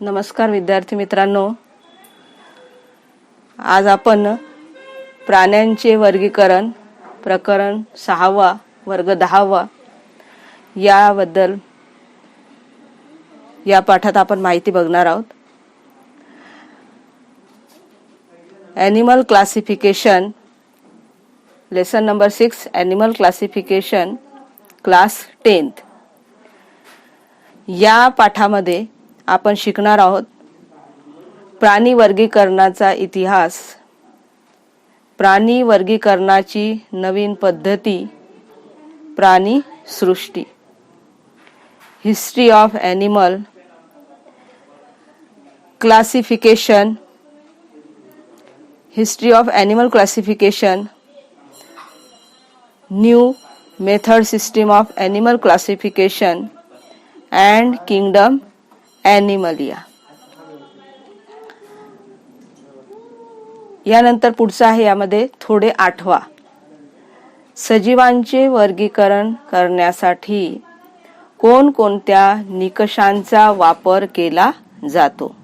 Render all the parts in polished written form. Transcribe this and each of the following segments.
नमस्कार विद्यार्थी मित्रांनो, आज आपण प्राण्यांचे वर्गीकरण प्रकरण 6वा वर्ग 10वा याबद्दल या पाठात आपण माहिती बघणार आहोत. Animal classification lesson number 6 animal classification class 10th. या पाठामध्ये आपण शिकणार आहोत प्राणी वर्गीकरणाचा इतिहास, प्राणी वर्गीकरणाची नवीन पद्धती, प्राणी सृष्टी, history of animal classification, history of animal classification, new method system of animal classification and kingdom Animalia. यानंतर पुढचं आहे यामध्ये थोडे आठवा. सजीवांचे वर्गीकरण करण्यासाठी कोणकोणत्या निकषांचा वापर केला जातो?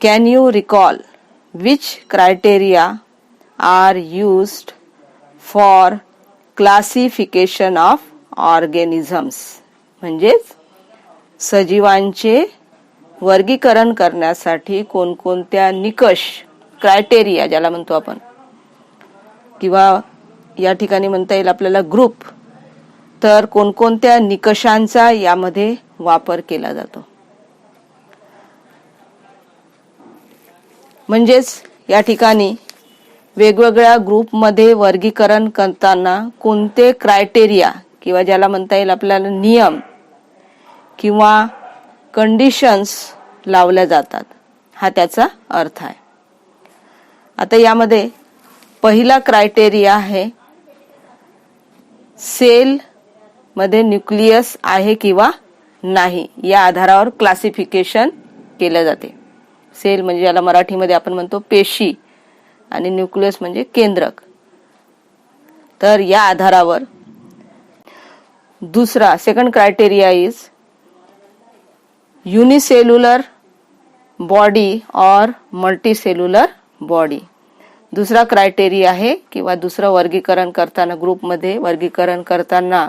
Can you recall which criteria are used for classification of organisms? म्हणजेच सजीवांचे वर्गीकरण करण्यासाठी कोणकोणत्या निकष, क्रायटेरिया ज्याला म्हणतो आपण, किंवा या ठिकाणी म्हणता येईल आपल्याला ग्रुप, तर कोणकोणत्या निकषांचा यामध्ये वापर केला जातो? म्हणजेच या ठिकाणी वेगवेगळ्या ग्रुपमध्ये वर्गीकरण करताना कोणते क्रायटेरिया किंवा ज्याला म्हणता येईल आपल्याला नियम किंवा कंडिशन्स लावल्या जातात, हा त्याचा अर्थ आहे. आता यामध्ये पहिला क्रायटेरिया आहे सेल मध्ये न्यूक्लियस आहे किंवा नाही, या आधारावर क्लासिफिकेशन केले जाते. सेल म्हणजे ज्याला मराठीमध्ये आपण म्हणतो पेशी आणि न्यूक्लियस म्हणजे केंद्रक. तर या आधारावर दुसरा second criteria is unicellular body और मल्टीसेल्युलर बॉडी. दुसरा क्रायटेरिया आहे किंवा दुसरं वर्गीकरण करताना, ग्रुपमध्ये वर्गीकरण करताना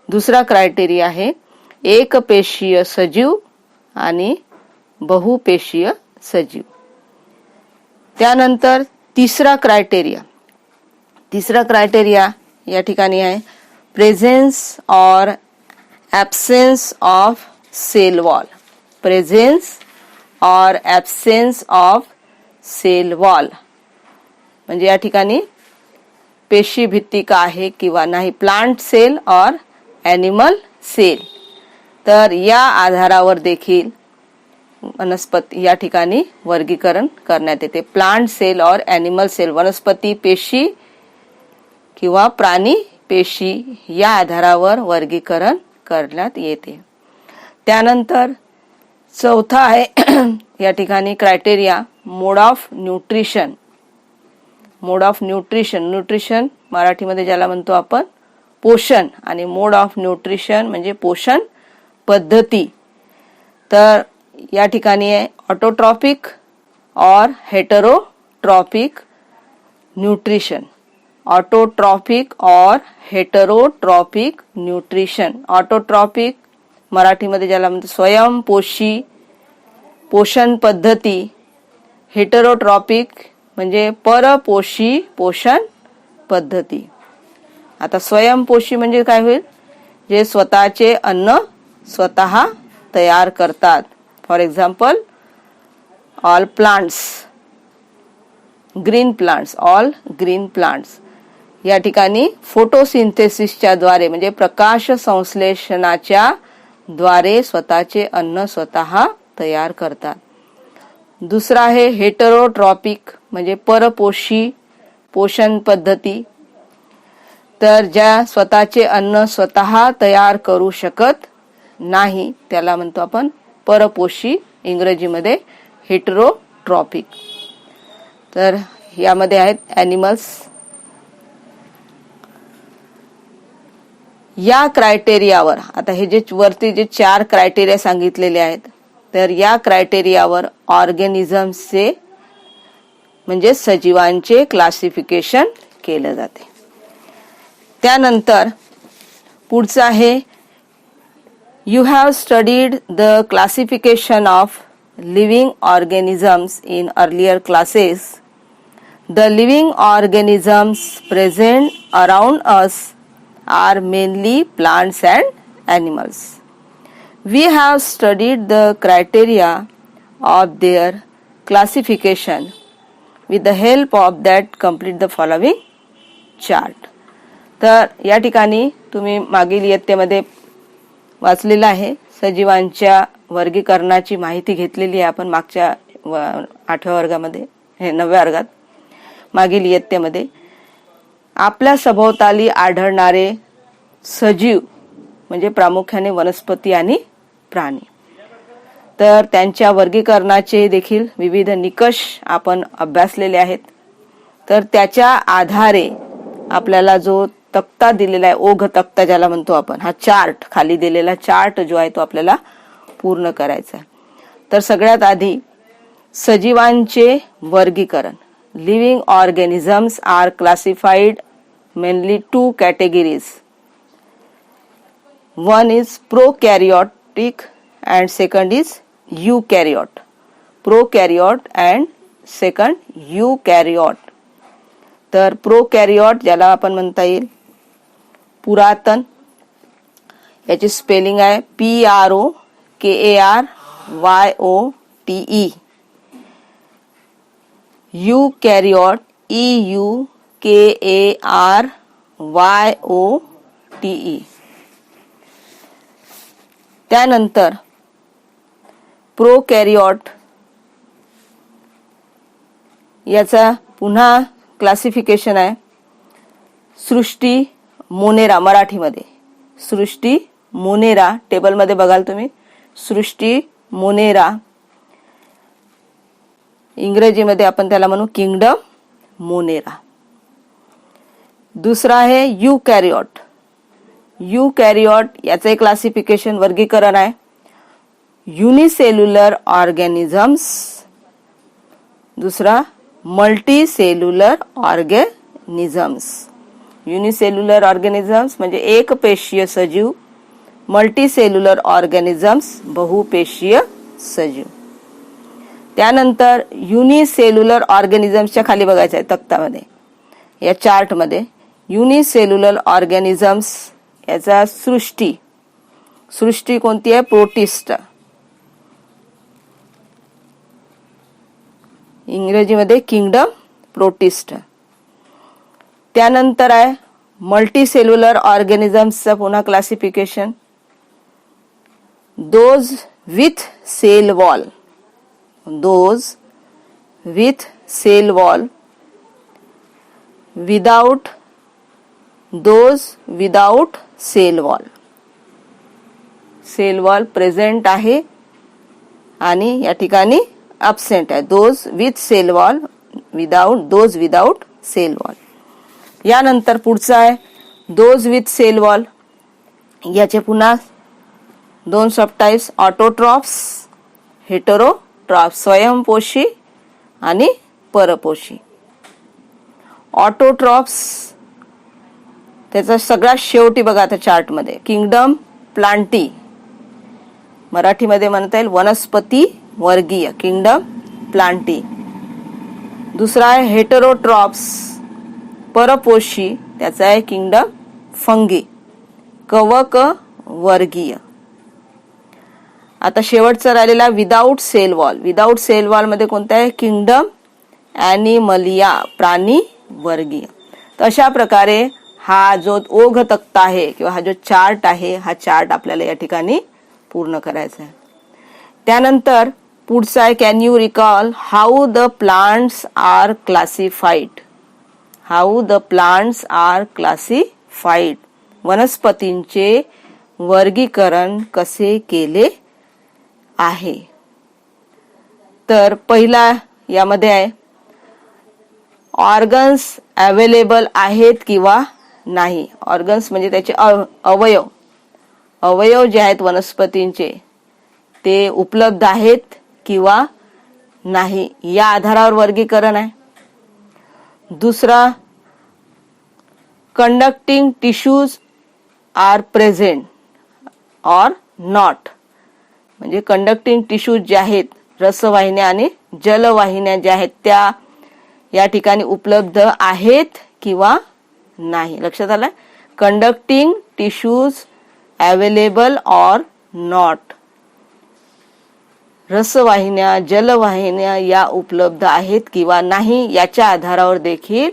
दुसरा क्रायटेरिया आहे एकपेशीय सजीव आणि बहुपेशीय सजीव. त्यानंतर तिसरा क्रायटेरिया या ठिकाणी आहे प्रेझेन्स और absence of cell wall. Presence और ॲब्सेन्स ऑफ सेल वॉल म्हणजे या ठिकाणी पेशी भित्तिका आहे किंवा नाही, प्लांट सेल और ॲनिमल सेल. तर या आधारावर देखील वनस्पती या ठिकाणी वर्गीकरण करण्यात येते. प्लांट सेल और ॲनिमल सेल, वनस्पती पेशी किंवा प्राणी पेशी या आधारावर वर्गीकरण करण्यात येते. त्यानंतर चौथा आहे या ठिकाणी criteria mode of nutrition. Mode of nutrition, nutrition मराठीमध्ये ज्याला म्हणतो आपण पोषण, आणि मोड ऑफ न्यूट्रिशन म्हणजे पोषण पद्धती. तर या ठिकाणी आहे ऑटोट्रॉपिक और हेटेरोट्रॉपिक न्यूट्रिशन. ऑटोट्रॉपिक और हेटेरोट्रॉपिक न्यूट्रिशन. ऑटोट्रॉपिक मराठीमध्ये ज्याला म्हणतो स्वयंपोषी पोषण पद्धती. हेटेरोट्रॉपिक म्हणजे परपोषी पोषण पद्धती. आता स्वयंपोषी म्हणजे काय होईल? जे स्वतःचे अन्न स्वतः तयार करतात. For example all plants, green plants, all green plants. या ठिकाणी फोटोसिंथेसिसच्या द्वारे म्हणजे प्रकाश संश्लेषणाच्या द्वारे स्वतःचे अन्न स्वतः तयार करतात. दुसरा आहे हेटेरोट्रॉपिक म्हणजे परपोषी पोषण पद्धती. तर ज्या स्वतःचे अन्न स्वतः तयार करू शकत नाही त्याला म्हणतो आपण परपोषी, इंग्रजीमध्ये हेटेरोट्रॉपिक. तर यामध्ये आहेत ॲनिमल्स. या क्रायटेरियावर, आता हे जे वरती जे 4 क्रायटेरिया सांगितलेले आहेत, तर या क्रायटेरियावर ऑर्गॅनिझम्सचे म्हणजे सजीवांचे क्लासिफिकेशन केलं जाते. त्यानंतर पुढचं आहे, you have studied the classification of living organisms in earlier classes. The living organisms present around us are mainly plants and animals. We have studied the criteria of their classification. With the help of that, complete the following chart. तर या ठिकाणी तुम्ही मागील इयत्तेमध्ये वाचलेलं आहे, सजीवांच्या वर्गीकरणाची माहिती घेतलेली आहे आपण मागच्या 8व्या वर्गामध्ये, 9व्या वर्गात. मागील इयत्तेमध्ये आपल्या सभोवताली आढळणारे सजीव म्हणजे प्रामुख्याने वनस्पती आणि प्राणी, तर त्यांच्या वर्गीकरणाचे देखील विविध निकष आपण अभ्यासलेले आहेत. तर त्याच्या आधारे आपल्याला जो तक्ता दिलेला आहे, ओघ तक्ता ज्याला म्हणतो आपण, हा चार्ट, खाली दिलेला चार्ट जो आहे तो आपल्याला पूर्ण करायचा आहे. तर सगळ्यात आधी सजीवांचे वर्गीकरण. Living organisms are classified mainly 2 categories. One is prokaryotic and second is eukaryote. Prokaryote and second eukaryote. तर प्रोकॅरियोट ज्याला आपण म्हणता येईल पुरातन, याची स्पेलिंग आहे PROKARYOTE. यूकॅरियोट EUKARYOTE. त्यानंतर प्रोकॅरियोट याचा पुन्हा क्लासिफिकेशन आहे सृष्टी मोनेरा, मराठीमध्ये सृष्टी मोनेरा, टेबलमध्ये बघाल तुम्ही सृष्टी मोनेरा. इंग्रजीमध्ये आपण त्याला म्हणू किंगडम मोनेरा. दुसरा आहे यूकॅरियोट. यूकॅरियोट याचे क्लासिफिकेशन, वर्गीकरण आहे युनिसेल्युलर ऑर्गॅनिझम्स. दुसरा मल्टीसेल्युलर ऑर्गॅनिझम्स. युनिसेल्युलर ऑर्गॅनिझम्स म्हणजे एकपेशीय सजीव, मल्टीसेल्युलर ऑर्गॅनिझम्स बहुपेशीय सजीव. त्यानंतर युनिसेल्युलर ऑर्गॅनिझम्सच्या खाली बघायचं आहे तक्त्यामध्ये, या चार्टमध्ये युनिसेल्युलर ऑर्गॅनिझम्स याचा सृष्टी. सृष्टी कोणती आहे? प्रोटिस्ट, इंग्रजीमध्ये किंगडम प्रोटिस्ट. त्यानंतर आहे मल्टीसेल्युलर ऑर्गॅनिझम्सचा पुन्हा classification, those with cell wall, those with cell wall, without those without cell wall. Cell wall present आहे आणि या ठिकाणी absent आहे. those with cell wall, without those without cell wall. यानंतर पुढचा आहे those with cell wall. याचे पुन्हा 2 सबटाइप्स, ऑटोट्रॉफ्स, हेटेरोट्रॉफ्स, स्वयंपोषी आणि परपोषी. ऑटोट्रॉफ्स त्याचा सगळ्यात शेवटी बघा आता चार्ट मध्ये किंगडम प्लांटी, मराठीमध्ये म्हणता येईल वनस्पती वर्गीय, किंगडम प्लांटी. दुसरा आहे हेटेरोट्रॉफ्स, परपोषी, त्याचा आहे किंगडम फंगी, कवक वर्गीय. आता शेवटचा राहिलेला without cell wall. Without cell wall मध्ये कोणता आहे? किंगडम ॲनिमलिया, प्राणी वर्गीय. तर अशा प्रकारे हा जो ओघ तक्ता आहे किंवा हा जो चार्ट आहे, हा चार्ट आपल्याला या ठिकाणी पूर्ण करायचा आहे. त्यानंतर पुढचा आहे can you recall how the plants are classified. How the plants are classified, वनस्पतींचे वर्गीकरण कसे केले आहे. तर पहिला यामध्ये आहे ऑर्गन्स अवेलेबल आहेत किंवा नाही. ऑर्गन्स म्हणजे त्याचे अवयव. अवयव जे आहेत वनस्पतींचे ते उपलब्ध आहेत किंवा नाही या आधारावर वर्गीकरण आहे. दुसरा, conducting tissues are present or not. म्हणजे कंडक्टिंग टिश्यूज जे आहेत, रसवाहिन्या आणि जलवाहिन्या ज्या आहेत त्या या ठिकाणी उपलब्ध आहेत किंवा नाही. लक्षात आलं? Conducting tissues available or not. रसवाहिन्या, जलवाहिन्या या उपलब्ध आहेत किंवा नाही याच्या आधारावर देखील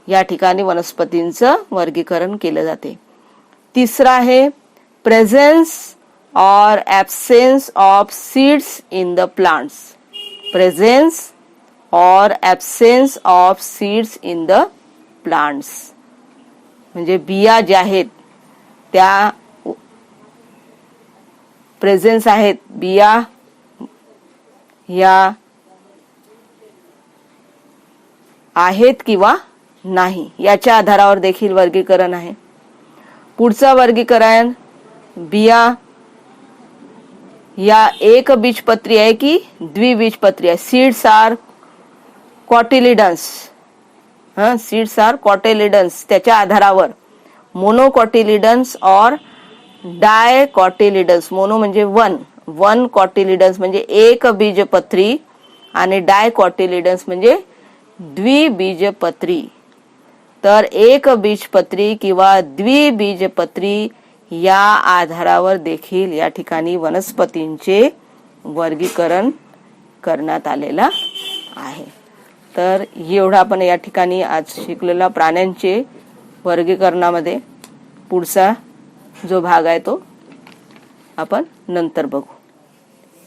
या ठिकाणी वनस्पतींचं वर्गीकरण केलं जाते. तिसरा आहे presence or absence of seeds in the plants. Presence or absence of seeds in the plants. म्हणजे बिया ज्या आहेत त्या प्रेझेन्स आहेत, बिया या आहेत किंवा नाही याच्या आधारावर देखील वर्गीकरण आहे. पुढचं वर्गीकरण, बिया या एक बीजपत्री आहे की द्विबीजपत्री आहे. Seeds are cotyledons. Seeds are cotyledons. त्याच्या आधारावर मोनोकॉटिलिडन्स और डायकॉटिलिडन्स. मोनो म्हणजे वन कॉटिलिडन्स म्हणजे एक बीजपत्री आणि डायकॉटिलिडन्स म्हणजे द्विबीजपत्री. तर एक बीजपत्री किंवा द्विबीजपत्री या आधारावर देखील या ठिकाणी वनस्पतींचे वर्गीकरण करण्यात आलेलं आहे. तर एवढा आपण या ठिकाणी आज शिकलेला प्राण्यांचे वर्गीकरणामध्ये पुढचा जो भाग आहे तो आपण नंतर बघू.